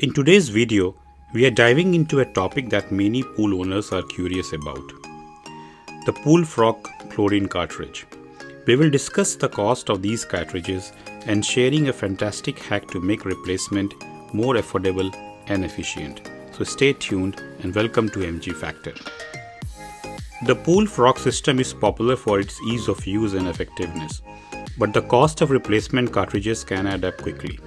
In today's video, we are diving into a topic that many pool owners are curious about: the Pool Frog chlorine cartridge. We will discuss the cost of these cartridges and sharing a fantastic hack to make replacement more affordable and efficient. So stay tuned and welcome to MG Factor. The Pool Frog system is popular for its ease of use and effectiveness, but the cost of replacement cartridges can add up quickly.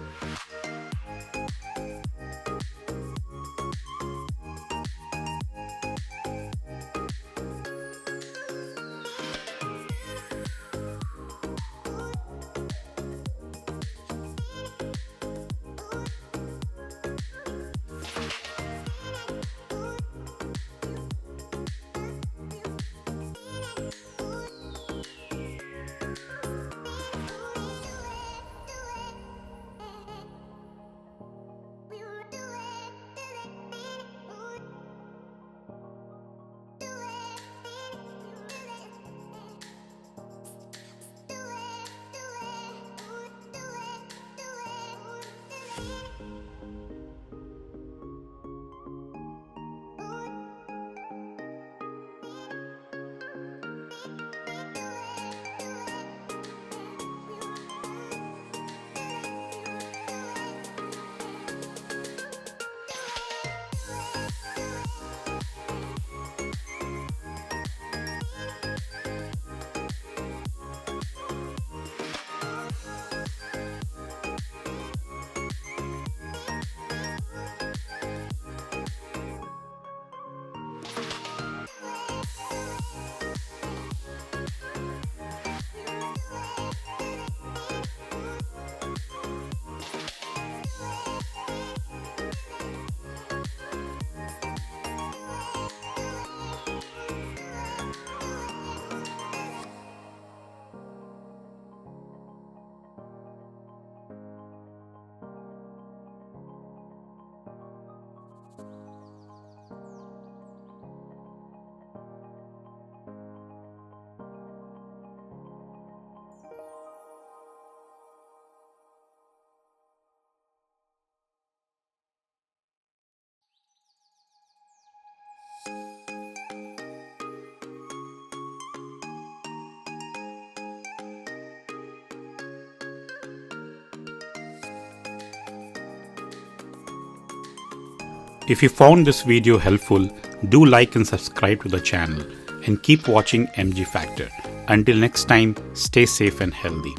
If you found this video helpful, do like and subscribe to the channel and keep watching MG Factor. Until next time, stay safe and healthy.